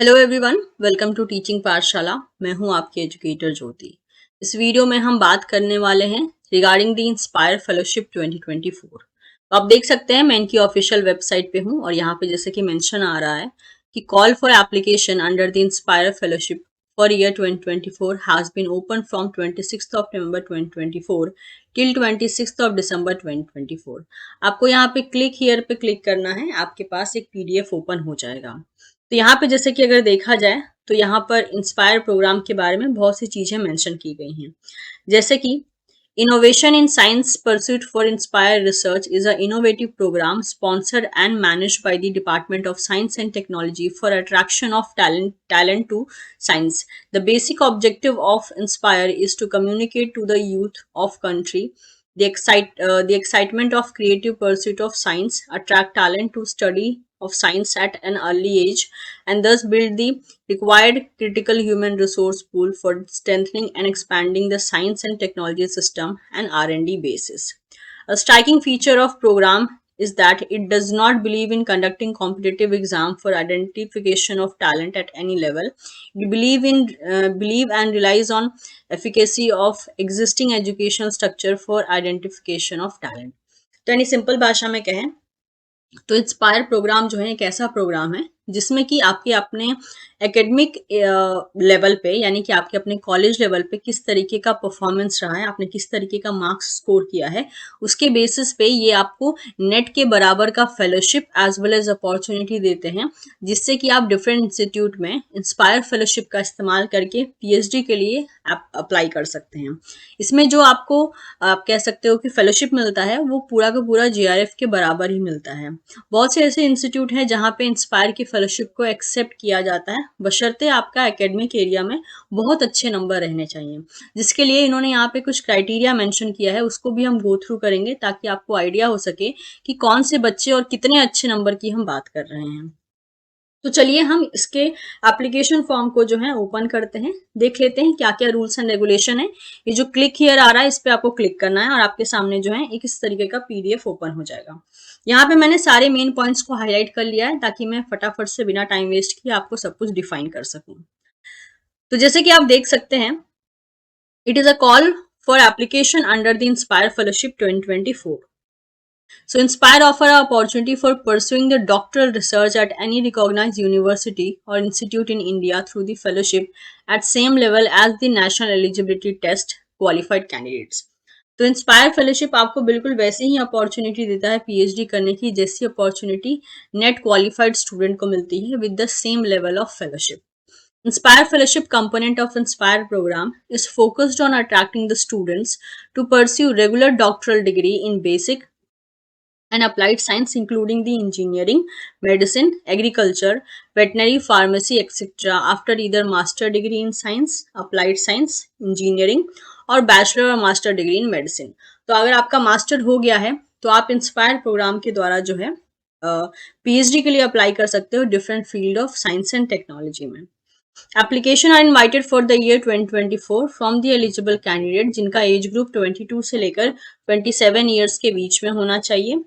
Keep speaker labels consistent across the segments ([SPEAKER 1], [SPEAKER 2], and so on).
[SPEAKER 1] Hello everyone, welcome to teaching Pathshala. मैं हूं आपकी एजुकेटर ज्योति। इस वीडियो में हम बात करने वाले हैं रिगार्डिंग द इंस्पायर फेलोशिप 2024। तो आप देख सकते हैं मैं इनकी ऑफिशियल वेबसाइट पे हूं और यहाँ पे जैसे कि मेंशन आ रहा है कि call for application under the Inspire fellowship for year 2024 has been open from 26th of November 2024 till 26th of December 2024। आपको यहाँ पे क्लिक हियर पे क्लिक करना है, आपके पास एक पीडीएफ ओपन हो जाएगा। तो यहाँ पे जैसे कि अगर देखा जाए तो यहाँ पर इंस्पायर प्रोग्राम के बारे में बहुत सी चीजें मेंशन की गई हैं, जैसे कि innovation in science pursuit for Inspire research is a innovative programme sponsored and managed by the department of science and technology for attraction of talent to science. The basic objective of Inspire is to communicate to the youth of country the excitement of creative pursuit of science, attract talent to study of science at an early age, and thus build the required critical human resource pool for strengthening and expanding the science and technology system and R&D basis. A striking feature of program is that it does not believe in conducting competitive exam for identification of talent at any level. It believe and relies on efficacy of existing educational structure for identification of talent. तो यानी simple भाषा में कहें तो inspire programme जो है एक ऐसा प्रोग्राम है जिसमें कि आपके अपने एकेडमिक लेवल पे यानी कि आपके अपने कॉलेज लेवल पे किस तरीके का परफॉर्मेंस रहा है, आपने किस तरीके का मार्क्स स्कोर किया है, उसके बेसिस पे ये आपको नेट के बराबर का fellowship as well as opportunity देते हैं, जिससे कि आप डिफरेंट इंस्टीट्यूट में इंस्पायर फेलोशिप का इस्तेमाल करके पीएचडी के लिए आप अप्लाई कर सकते हैं। इसमें जो आपको आप कह सकते हो कि फेलोशिप मिलता है वो पूरा का पूरा जीआरएफ के बराबर ही मिलता है। बहुत से ऐसे इंस्टीट्यूट हैं जहाँ पे इंस्पायर की फेलोशिप को एक्सेप्ट किया जाता है, बशर्ते आपका एकेडमिक एरिया में बहुत अच्छे नंबर रहने चाहिए, जिसके लिए इन्होंने यहाँ पे कुछ क्राइटेरिया मेंशन किया है, उसको भी हम गो थ्रू करेंगे ताकि आपको आइडिया हो सके कि कौन से बच्चे और कितने अच्छे नंबर की हम बात कर रहे हैं। तो चलिए हम इसके एप्लीकेशन फॉर्म को जो है ओपन करते हैं, देख लेते हैं क्या क्या रूल्स एंड रेगुलेशन है। ये जो क्लिक हियर आ रहा है इस पे आपको क्लिक करना है और आपके सामने जो है एक इस तरीके का पीडीएफ ओपन हो जाएगा। यहाँ पे मैंने सारे मेन पॉइंट्स को हाईलाइट कर लिया है ताकि मैं फटाफट से बिना टाइम वेस्ट किए आपको सब कुछ डिफाइन कर सकूं। तो जैसे कि आप देख सकते हैं, it is a call for application under the Inspire fellowship 2024। So Inspire offer an opportunity for pursuing the doctoral research at any recognized university or institute in India through the fellowship at same level as the national eligibility test qualified candidates. तो inspire fellowship आपको बिल्कुल वैसे ही opportunity देता है PhD करने की जैसी opportunity net qualified student को मिलती है with the same level of fellowship. Inspire Fellowship component of Inspire program is focused on attracting the students to pursue regular doctoral degree in basic and applied science including the engineering, medicine, agriculture, veterinary, pharmacy, etc. after either master degree in science, applied science, engineering और bachelor और master degree in medicine. तो अगर आपका master हो गया है तो आप इंस्पायर प्रोग्राम के द्वारा जो है पीएचडी के लिए अप्लाई कर सकते हो different field of science and technology में। Application are invited for the year 2024 from the eligible candidate जिनका एज ग्रुप 22 से लेकर 27 ईयर्स के बीच में होना चाहिए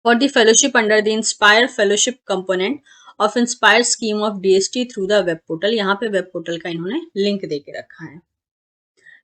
[SPEAKER 1] for the fellowship under the Inspire Fellowship component of Inspire scheme of DST through the web portal। यहाँ पे वेब पोर्टल का इन्होंने लिंक दे के रखा है।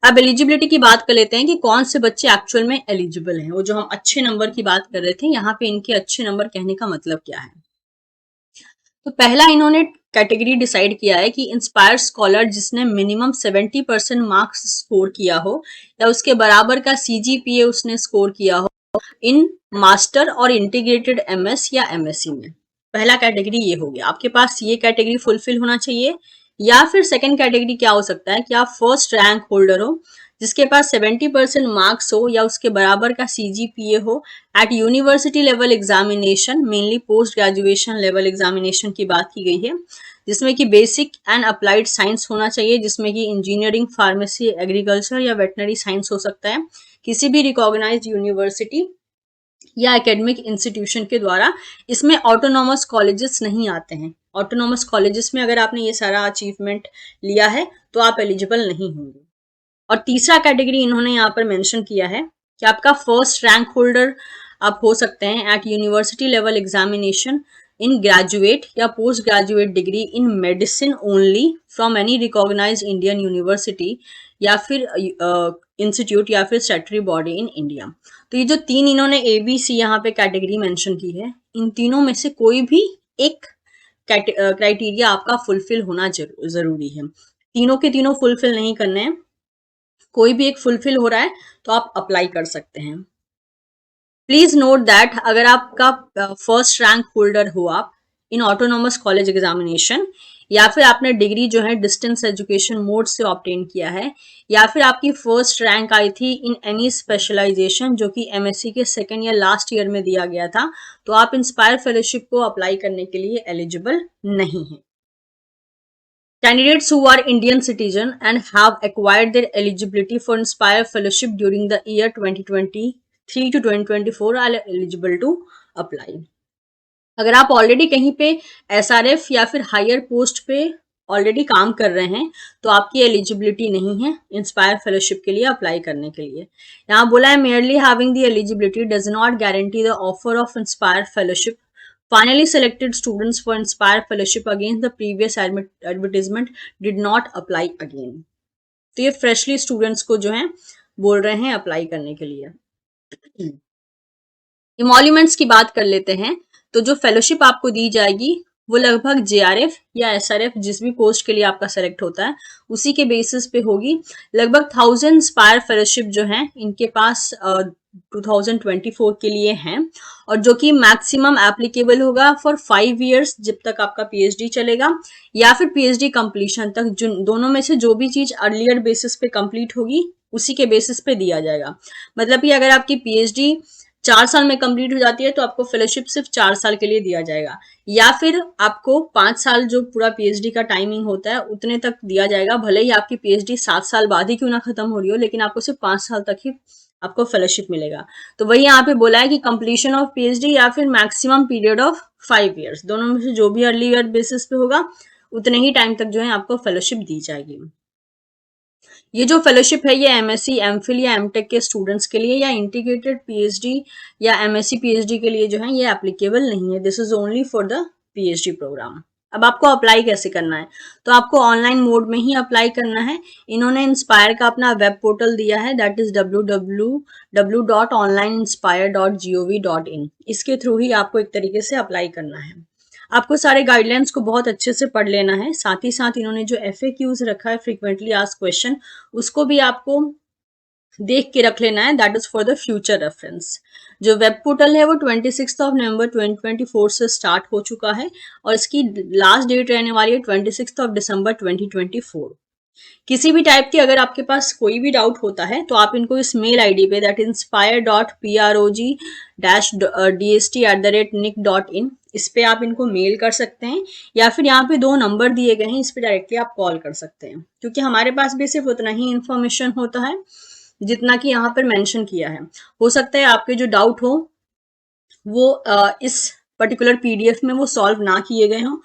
[SPEAKER 1] अब एलिजिबिलिटी की बात कर लेते हैं कि कौन से बच्चे एक्चुअल में एलिजिबल हैं। वो जो हम अच्छे नंबर की बात कर रहे थे, यहाँ पे इनके अच्छे नंबर कहने का मतलब क्या है। तो पहला इन्होंने कैटेगरी डिसाइड किया है कि इंस्पायर स्कॉलर जिसने मिनिमम 70% मार्क्स स्कोर किया हो या उसके बराबर का सीजीपीए उसने स्कोर किया हो इन मास्टर और इंटीग्रेटेड एमएस या एमएससी में। पहला कैटेगरी ये हो गया, आपके पास ये कैटेगरी फुलफिल होना चाहिए। या फिर सेकंड कैटेगरी क्या हो सकता है कि आप फर्स्ट रैंक होल्डर हो जिसके पास 70% मार्क्स हो या उसके बराबर का सीजीपीए हो at university level examination, mainly post graduation level examination की बात की गई है, जिसमें कि बेसिक एंड अप्लाइड साइंस होना चाहिए, जिसमें कि इंजीनियरिंग, फार्मेसी, एग्रीकल्चर या वेटनरी साइंस हो सकता है, किसी भी रिकॉग्नाइज्ड यूनिवर्सिटी या एकेडमिक इंस्टीट्यूशन के द्वारा। इसमें ऑटोनॉमस कॉलेजेस नहीं आते हैं। ऑटोनॉमस कॉलेजेस में अगर आपने ये सारा अचीवमेंट लिया है तो आप एलिजिबल नहीं होंगे। और तीसरा कैटेगरी इन्होंने यहाँ पर मेंशन किया है कि आपका फर्स्ट रैंक होल्डर आप हो सकते हैं at university level examination in graduate या post graduate degree in medicine only from any recognised Indian university या फिर इंस्टीट्यूट या फिर स्टैट्यूटरी बॉडी इन इंडिया। तो ये जो तीन इन्होंने ABC यहाँ पे कैटेगरी मेंशन की है, इन तीनों में से कोई भी एक क्राइटेरिया आपका फुलफिल होना जरूरी है। तीनों के तीनों फुलफिल नहीं करने हैं, कोई भी एक फुलफिल हो रहा है तो आप अप्लाई कर सकते हैं। प्लीज नोट दैट अगर आपका फर्स्ट रैंक होल्डर हो आप इन ऑटोनोमस कॉलेज एग्जामिनेशन, या फिर आपने डिग्री जो है डिस्टेंस एजुकेशन मोड से ऑब्टेन किया है, या फिर आपकी फर्स्ट रैंक आई थी इन एनी स्पेशलाइजेशन जो कि MSc के सेकेंड या लास्ट ईयर में दिया गया था, तो आप इंस्पायर फेलोशिप को अप्लाई करने के लिए एलिजिबल नहीं है। Candidates who are Indian citizen and have acquired their eligibility for Inspire Fellowship during the year 2023 to 2024 are eligible to apply. अगर आप ऑलरेडी कहीं पे SRF या फिर हायर पोस्ट पे ऑलरेडी काम कर रहे हैं तो आपकी एलिजिबिलिटी नहीं है इंस्पायर फेलोशिप के लिए अप्लाई करने के लिए। यहाँ बोला है merely having the eligibility does not guarantee the offer of inspire fellowship. Finally selected students for Inspire Fellowship against the previous advertisement did not apply again. तो ये फ्रेशली स्टूडेंट्स को जो है बोल रहे हैं अप्लाई करने के लिए। इमोल्यूमेंट्स की बात कर लेते हैं। तो जो फेलोशिप आपको दी जाएगी वो लगभग JRF या SRF जिस भी पोस्ट के लिए आपका सेलेक्ट होता है उसी के बेसिस पे होगी। लगभग 1000 इंस्पायर फेलोशिप जो है इनके पास 2024 के लिए हैं, और जो कि मैक्सिमम एप्लीकेबल होगा फॉर 5 इयर्स जब तक आपका PhD चलेगा, या फिर PhD कंप्लीशन तक। जो दोनों में से जो भी चीज अर्लियर बेसिस पे कंप्लीट होगी उसी के बेसिस पे दिया जाएगा। मतलब कि अगर आपकी PhD 4 साल में कंप्लीट हो जाती है तो आपको फेलोशिप सिर्फ 4 साल के लिए दिया जाएगा, या फिर आपको 5 साल जो पूरा PhD का टाइमिंग होता है उतने तक दिया जाएगा। भले ही आपकी PhD 7 साल बाद ही क्यों ना खत्म हो रही हो, लेकिन आपको सिर्फ 5 साल तक ही आपको फेलोशिप मिलेगा। तो वही यहाँ पे बोला है कि कंप्लीशन ऑफ PhD या फिर मैक्सिमम पीरियड ऑफ 5 इयर्स, दोनों में से जो भी अर्ली ईयर बेसिस पे होगा उतने ही टाइम तक जो है आपको फेलोशिप दी जाएगी। ये जो फेलोशिप है ये MSc MPhil या MTech के स्टूडेंट्स के लिए या इंटीग्रेटेड PhD या MSc PhD के लिए जो है ये एप्लीकेबल नहीं है। This is only for the PhD programme. अब आपको अप्लाई कैसे करना है, तो आपको ऑनलाइन मोड में ही अप्लाई करना है। इन्होंने इंस्पायर का अपना वेब पोर्टल दिया है, दैट इज www.onlineinspire.gov.in। इसके थ्रू ही आपको एक तरीके से अप्लाई करना है। आपको सारे गाइडलाइंस को बहुत अच्छे से पढ़ लेना है। साथ ही साथ इन्होंने जो FAQs रखा है, फ्रीक्वेंटली आस्क्ड क्वेश्चन, उसको भी आपको देख के रख लेना है, that is for the future reference. जो वेब पोर्टल है वो 26 नवंबर 2024 से स्टार्ट हो चुका है और इसकी लास्ट डेट रहने वाली है 26 दिसंबर 2024। किसी भी टाइप के अगर आपके पास कोई भी डाउट होता है तो आप इनको इस मेल ID पे दैट inspire.prog-dst@nic.in इस पे आप इनको मेल कर सकते हैं, या फिर यहाँ पे 2 नंबर दिए गए हैं, इस पे डायरेक्टली आप कॉल कर सकते हैं, क्योंकि हमारे पास भी सिर्फ उतना ही इंफॉर्मेशन होता है जितना कि यहाँ पर मेंशन किया है। हो सकता है आपके जो डाउट हो वो इस पर्टिकुलर PDF में वो सॉल्व ना किए गए हों,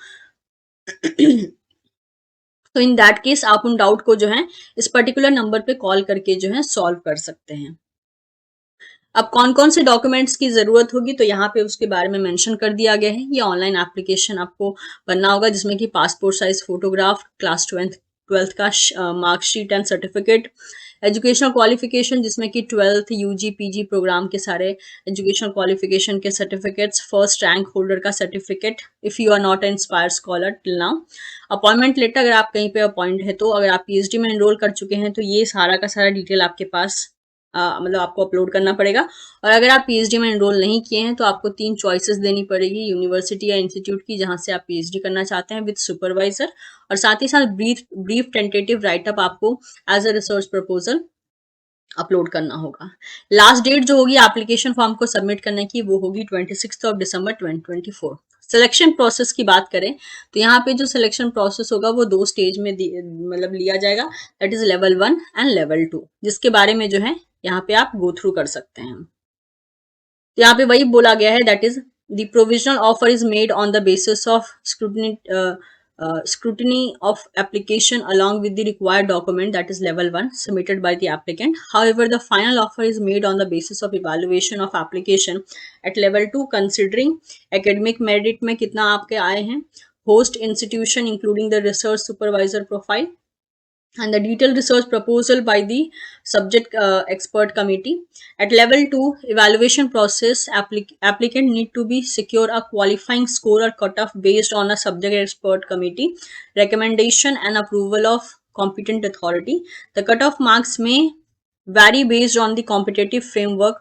[SPEAKER 1] तो इन दैट केस आप उन डाउट को जो है इस पर्टिकुलर नंबर पे कॉल करके जो है सॉल्व कर सकते हैं। अब कौन कौन से डॉक्यूमेंट्स की जरूरत होगी तो यहाँ पे उसके बारे में मेंशन कर दिया गया है। ये ऑनलाइन एप्लीकेशन आपको बनना होगा जिसमें कि passport size photograph, class 12th का marksheet and certificate, educational qualification जिसमें कि 12th UG PG प्रोग्राम के सारे एजुकेशनल क्वालिफिकेशन के सर्टिफिकेट्स, फर्स्ट रैंक होल्डर का certificate if you are not an Inspire scholar till now, appointment letter अगर आप कहीं पे अपॉइंट है तो, अगर आप PhD में एनरोल कर चुके हैं तो ये सारा का सारा डिटेल आपके पास मतलब आपको अपलोड करना पड़ेगा। और अगर आप PhD में एनरोल नहीं किए हैं तो आपको 3 चॉइसेस देनी पड़ेगी यूनिवर्सिटी या इंस्टीट्यूट की जहां से आप PhD करना चाहते हैं विद सुपरवाइजर, और साथ ही साथ ब्रीफ टेंटेटिव राइटअप आपको as a research proposal upload करना होगा। लास्ट डेट जो होगी एप्लीकेशन फॉर्म को सबमिट करने की वो होगी 26 दिसंबर 2024। सिलेक्शन प्रोसेस की बात करें तो यहाँ पे जो सिलेक्शन प्रोसेस होगा वो 2 स्टेज में मतलब लिया जाएगा, that is level 1 and level 2, जिसके बारे में जो है यहाँ पे आप गो थ्रू कर सकते हैं। तो यहाँ पे वही बोला गया है that is the provisional offer is made on the basis of scrutiny scrutiny of application along with the required document, that is level 1, submitted by the applicant. However, the final offer is made on the basis of evaluation of application at level 2 considering academic merit में कितना आपके आए हैं, host institution including the research supervisor profile, and the detailed research proposal by the subject expert committee. At level 2 evaluation process, applicant need to be secure a qualifying score or cutoff based on a subject expert committee recommendation and approval of competent authority. The cutoff marks may vary based on the competitive framework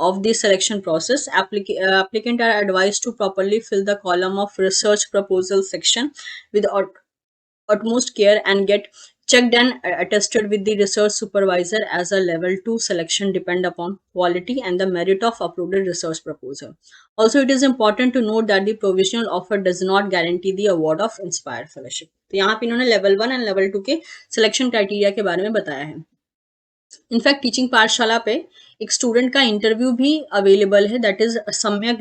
[SPEAKER 1] of the selection process. Applicant are advised to properly fill the column of research proposal section with utmost care and get checked and attested with the research supervisor as a level 2 selection depend upon quality and the merit of uploaded research proposal. Also, it is important to note that the provisional offer does not guarantee the award of Inspire Fellowship. तो यहाँ पे इन्होंने level 1 and level 2 के selection criteria के बारे में बताया है. इनफैक्ट टीचिंग पाठशाला पे एक स्टूडेंट का इंटरव्यू भी अवेलेबल है, दैट इज सम्यक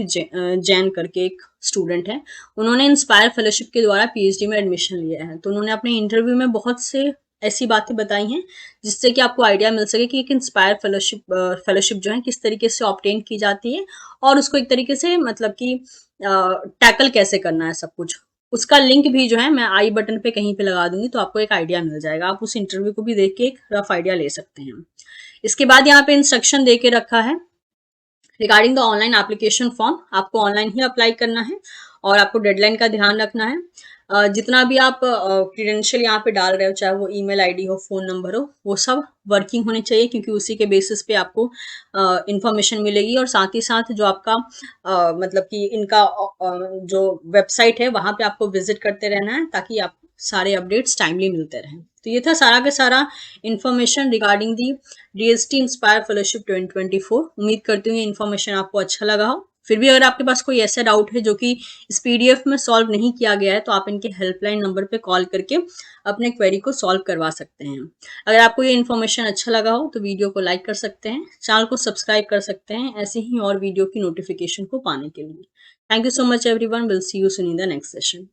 [SPEAKER 1] जैन करके एक स्टूडेंट है. उन्होंने इंस्पायर फेलोशिप के द्वारा पीएचडी में एडमिशन लिया है. तो उन्होंने अपने इंटरव्यू में बहुत से ऐसी बातें बताई हैं जिससे कि आपको आइडिया मिल सके कि एक इंस्पायर फेलोशिप जो है किस तरीके से ऑब्टेन की जाती है और उसको एक तरीके से मतलब कि टैकल कैसे करना है सब कुछ. उसका लिंक भी जो है मैं आई बटन पे कहीं पे लगा दूंगी, तो आपको एक आइडिया मिल जाएगा. आप उस इंटरव्यू को भी देख के एक रफ आइडिया ले सकते हैं. इसके बाद यहाँ पे इंस्ट्रक्शन दे के रखा है regarding the online application form. आपको ऑनलाइन ही अप्लाई करना है और आपको डेडलाइन का ध्यान रखना है. जितना भी आप क्रीडेंशियल यहाँ पे डाल रहे हो, चाहे वो ईमेल आईडी हो, फोन नंबर हो, वो सब वर्किंग होने चाहिए क्योंकि उसी के बेसिस पे आपको इंफॉर्मेशन मिलेगी. और साथ ही साथ जो आपका मतलब कि इनका जो वेबसाइट है वहां पे आपको विजिट करते रहना है ताकि आप सारे अपडेट्स टाइमली मिलते रहें. तो ये था सारा का सारा information regarding the DST inspire fellowship 2024. उम्मीद करती हूँ ये इन्फॉर्मेशन आपको अच्छा लगा हो. फिर भी अगर आपके पास कोई ऐसा डाउट है जो कि इस पीडीएफ में सॉल्व नहीं किया गया है तो आप इनके हेल्पलाइन नंबर पे कॉल करके अपने क्वेरी को सॉल्व करवा सकते हैं. अगर आपको ये इन्फॉर्मेशन अच्छा लगा हो तो वीडियो को लाइक कर सकते हैं, चैनल को सब्सक्राइब कर सकते हैं ऐसे ही और वीडियो की नोटिफिकेशन को पाने के लिए. Thank you so much everyone. Will see you soon in the next session.